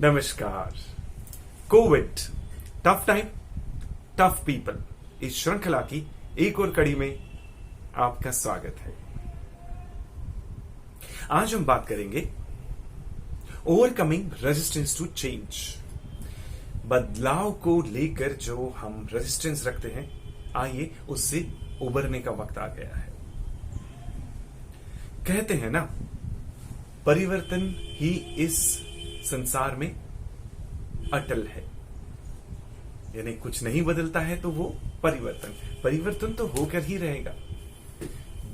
नमस्कार। Covid, tough time, tough people, इस श्रृंखला की एक और कड़ी में आपका स्वागत है। आज हम बात करेंगे ओवरकमिंग रेजिस्टेंस टू चेंज। बदलाव को लेकर जो हम रेजिस्टेंस रखते हैं, आइए उससे उबरने का वक्त आ गया है। कहते हैं ना, परिवर्तन ही इस संसार में अटल है। यानी कुछ नहीं बदलता है तो वो परिवर्तन तो होकर ही रहेगा।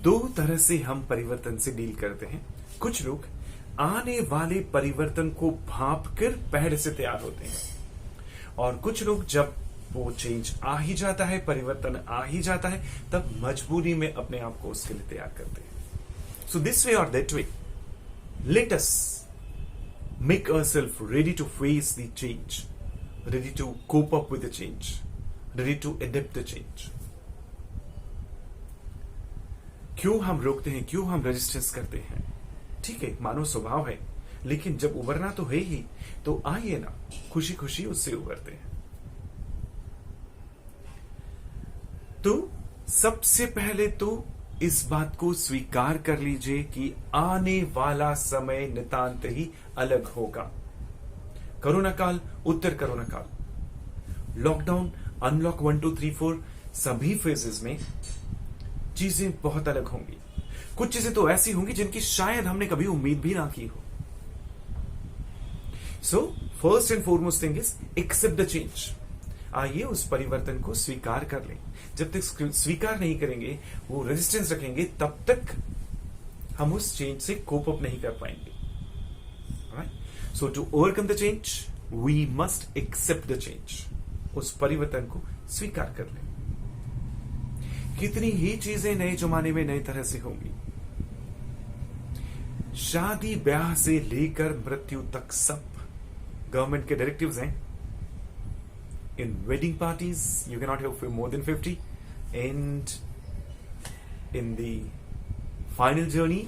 दो तरह से हम परिवर्तन से डील करते हैं। कुछ लोग आने वाले परिवर्तन को भांप कर पहले से तैयार होते हैं, और कुछ लोग जब वो चेंज आ ही जाता है, परिवर्तन आ ही जाता है, तब मजबूरी में अपने आप को उसके लिए तैयार करते हैं। सो दिस वे और that way, let us make ourselves ready to face the change, ready to cope up with the change, ready to adapt the change. क्यों हम रोकते हैं, क्यों हम रेजिस्टेंस करते हैं? ठीक है, मानव स्वभाव है, लेकिन जब उबरना तो है ही, तो आइए ना खुशी खुशी उससे उबरते हैं। तो सबसे पहले तो इस बात को स्वीकार कर लीजिए कि आने वाला समय नितांत ही अलग होगा। कोरोना काल, उत्तर कोरोना काल, लॉकडाउन, अनलॉक 1, 2, 3, 4, सभी फेजेस में चीजें बहुत अलग होंगी। कुछ चीजें तो ऐसी होंगी जिनकी शायद हमने कभी उम्मीद भी ना की हो। So first and foremost thing is accept the change. आइए उस परिवर्तन को स्वीकार कर लें। जब तक स्वीकार नहीं करेंगे, वो रेजिस्टेंस रखेंगे, तब तक हम उस चेंज से कोप अप नहीं कर पाएंगे। So to overcome the change we must accept the change. उस परिवर्तन को स्वीकार कर लें। कितनी ही चीजें नए जमाने में नई तरह से होंगी। शादी ब्याह से लेकर मृत्यु तक सब गवर्नमेंट के डायरेक्टिव्स हैं। In wedding parties, you cannot have more than 50, and in the final journey,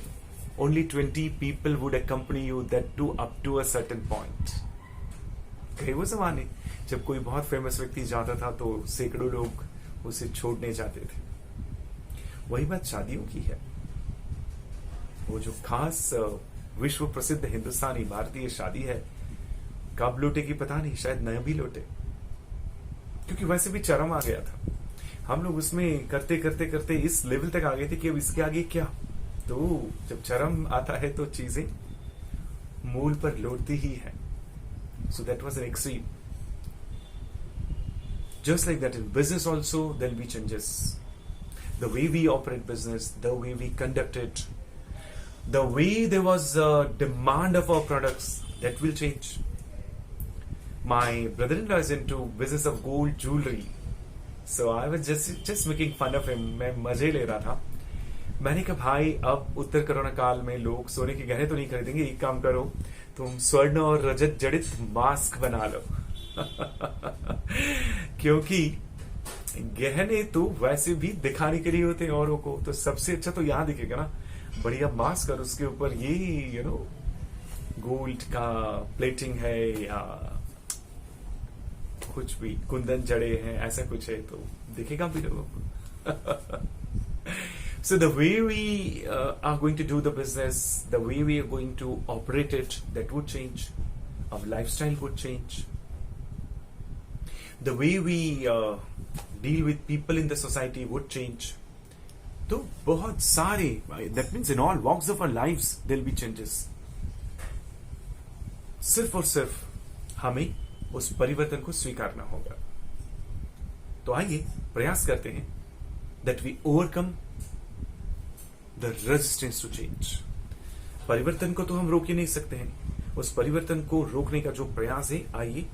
only 20 people would accompany you, that too up to a certain point. कई वो जमाने जब कोई बहुत फेमस व्यक्ति जाता था तो सैकड़ों लोग उसे छोड़ने जाते थे। वही बात शादियों की है। वो जो खास विश्व प्रसिद्ध हिंदुस्तानी भारतीय शादी है, कब लौटेगी पता नहीं, शायद न भी लौटे, क्योंकि वैसे भी चरम आ गया था। हम लोग उसमें करते करते करते इस लेवल तक आ गए थे कि अब इसके आगे क्या। तो जब चरम आता है तो चीजें मूल पर लौटती ही है। So that was an extreme. Just like that in business also there will be changes. The way we operate business, the way we conduct it, the way there was demand of our products, that will change. My brother-in-law is into business of gold jewelry, so I was just making fun of him. मैं मजे ले रहा था। मैंने कहा भाई, अब उत्तर corona काल में लोग सोने के गहने तो नहीं खरीदेंगे, एक काम करो, तुम स्वर्ण और रजत जड़ित मास्क बना लो। क्योंकि गहने तो वैसे भी दिखाने के लिए होते हैं औरों को, तो सबसे अच्छा तो यहाँ दिखेगा ना, बढ़िया मास्क, और उसके ऊपर ये गोल्ड का प्लेटिंग है या कुछ भी कुंदन जड़े हैं, ऐसा कुछ है तो दिखेगा भी लोगों को। So the way we are going to do the business, the way we are going to operate it, that would change. Our lifestyle would change. The way we deal with people in the society would change. तो बहुत सारे, that means in all walks of our lives there will be changes. सिर्फ और सिर्फ हमें उस परिवर्तन को स्वीकारना होगा। तो आइए प्रयास करते हैं that we overcome the resistance to change. परिवर्तन को तो हम रोक ही नहीं सकते हैं। उस परिवर्तन को रोकने का जो प्रयास है, आइए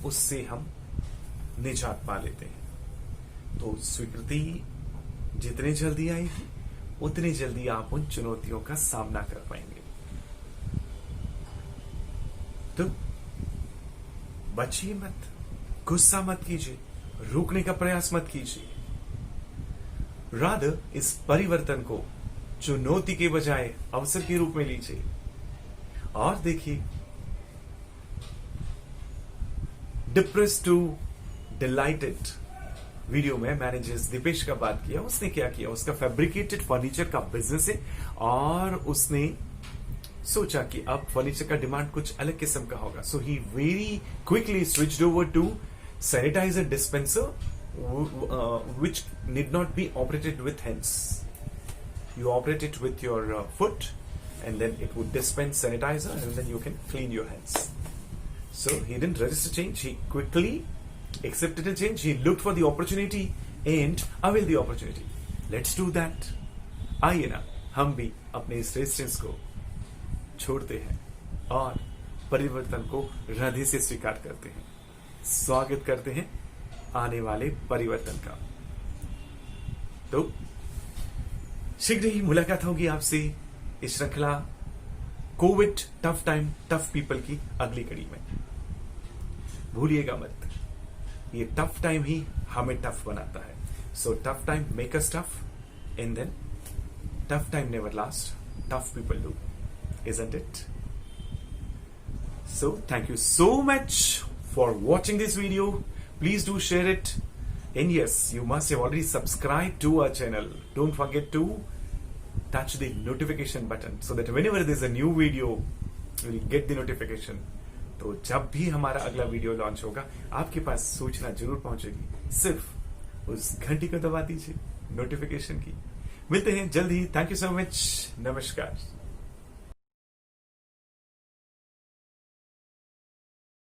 उससे हम निजात पा लेते हैं। तो स्वीकृति जितनी जल्दी आएगी, उतनी जल्दी आप उन चुनौतियों का सामना कर पाएंगे। तो बचिए मत, गुस्सा मत कीजिए, रोकने का प्रयास मत कीजिए। रादर इस परिवर्तन को चुनौती के बजाय अवसर के रूप में लीजिए और देखिए डिप्रेस टू डिलाइटेड वीडियो में मैंने जिस दीपेश का बात किया, उसने क्या किया, उसका फैब्रिकेटेड फर्नीचर का बिजनेस है और उसने सोचा कि अब फर्नीचर का डिमांड कुछ अलग किस्म का होगा. So he very quickly switched over to sanitiser dispenser which need not be operated with hands. You operate it with your foot and then it would dispense sanitizer and then you can clean your hands. So he didn't resist change. He quickly accepted the change. He looked for the opportunity and availed the opportunity. Let's do that. आइए ना हम भी अपने इस resistance को छोड़ते हैं और परिवर्तन को हृदय से स्वीकार करते हैं. स्वागत करते हैं आने वाले परिवर्तन का. तो शीघ्र ही मुलाकात होगी आपसे इस श्रृंखला Covid tough time tough people की अगली कड़ी में. भूलिएगा मत, ये टफ टाइम ही हमें टफ बनाता है. So tough time make us tough and then tough time never last, tough people do, isn't it? So thank you so much for watching this video. Please do share it. And yes, you must have already subscribed to our channel. Don't forget to touch the notification button so that whenever there's a new video, you will get the notification. तो जब भी हमारा अगला video launch होगा आपके पास सूचना जरूर पहुंचेगी. सिर्फ उस घंटी को दबा दीजिए नोटिफिकेशन की. मिलते हैं जल्द ही. Thank you so much. नमस्कार.